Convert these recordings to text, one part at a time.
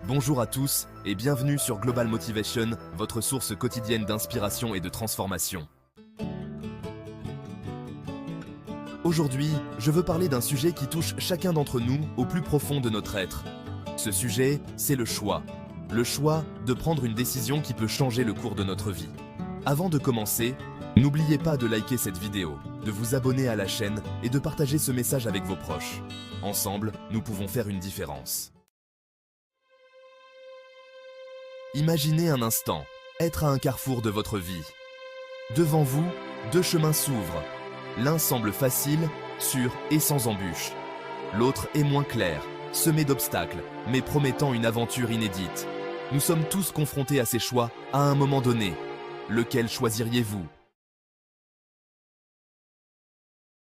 Bonjour à tous et bienvenue sur Global Motivation, votre source quotidienne d'inspiration et de transformation. Aujourd'hui, je veux parler d'un sujet qui touche chacun d'entre nous au plus profond de notre être. Ce sujet, c'est le choix. Le choix de prendre une décision qui peut changer le cours de notre vie. Avant de commencer, n'oubliez pas de liker cette vidéo, de vous abonner à la chaîne et de partager ce message avec vos proches. Ensemble, nous pouvons faire une différence. Imaginez un instant, être à un carrefour de votre vie. Devant vous, deux chemins s'ouvrent. L'un semble facile, sûr et sans embûches. L'autre est moins clair, semé d'obstacles, mais promettant une aventure inédite. Nous sommes tous confrontés à ces choix à un moment donné. Lequel choisiriez-vous ?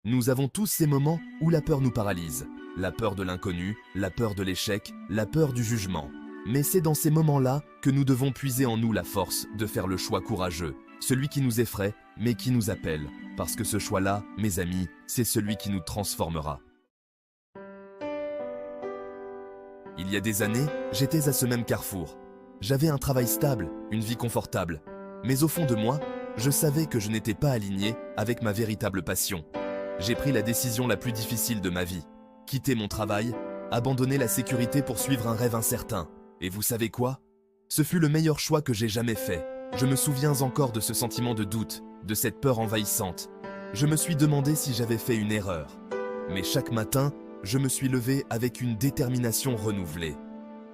Nous avons tous ces moments où la peur nous paralyse. La peur de l'inconnu, la peur de l'échec, la peur du jugement. Mais c'est dans ces moments-là que nous devons puiser en nous la force de faire le choix courageux, celui qui nous effraie, mais qui nous appelle. Parce que ce choix-là, mes amis, c'est celui qui nous transformera. Il y a des années, j'étais à ce même carrefour. J'avais un travail stable, une vie confortable. Mais au fond de moi, je savais que je n'étais pas aligné avec ma véritable passion. J'ai pris la décision la plus difficile de ma vie. Quitter mon travail, abandonner la sécurité pour suivre un rêve incertain. Et vous savez quoi ? Ce fut le meilleur choix que j'ai jamais fait. Je me souviens encore de ce sentiment de doute, de cette peur envahissante. Je me suis demandé si j'avais fait une erreur. Mais chaque matin, je me suis levé avec une détermination renouvelée.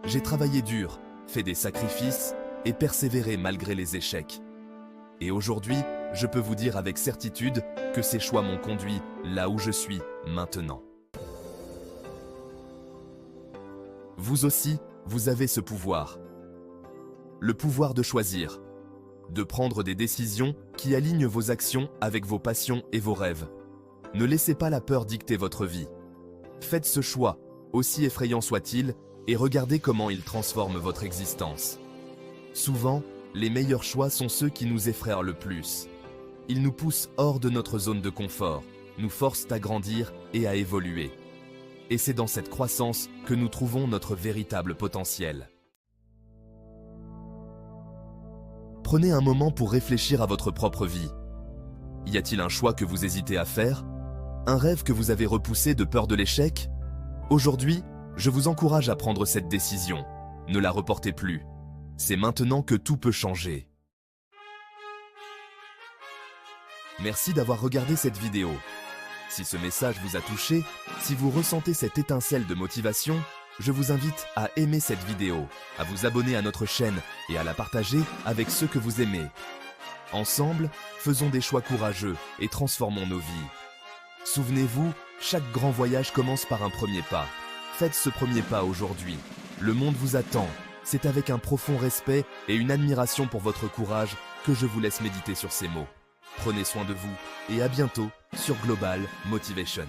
J'ai travaillé dur, fait des sacrifices et persévéré malgré les échecs. Et aujourd'hui, je peux vous dire avec certitude que ces choix m'ont conduit là où je suis maintenant. Vous aussi, vous avez ce pouvoir. Le pouvoir de choisir, de prendre des décisions qui alignent vos actions avec vos passions et vos rêves. Ne laissez pas la peur dicter votre vie. Faites ce choix, aussi effrayant soit-il, et regardez comment il transforme votre existence. Souvent, les meilleurs choix sont ceux qui nous effrayent le plus. Ils nous poussent hors de notre zone de confort, nous forcent à grandir et à évoluer. Et c'est dans cette croissance que nous trouvons notre véritable potentiel. Prenez un moment pour réfléchir à votre propre vie. Y a-t-il un choix que vous hésitez à faire ? Un rêve que vous avez repoussé de peur de l'échec ? Aujourd'hui, je vous encourage à prendre cette décision. Ne la reportez plus. C'est maintenant que tout peut changer. Merci d'avoir regardé cette vidéo. Si ce message vous a touché, si vous ressentez cette étincelle de motivation, je vous invite à aimer cette vidéo, à vous abonner à notre chaîne et à la partager avec ceux que vous aimez. Ensemble, faisons des choix courageux et transformons nos vies. Souvenez-vous, chaque grand voyage commence par un premier pas. Faites ce premier pas aujourd'hui. Le monde vous attend. C'est avec un profond respect et une admiration pour votre courage que je vous laisse méditer sur ces mots. Prenez soin de vous et à bientôt sur Global Motivation.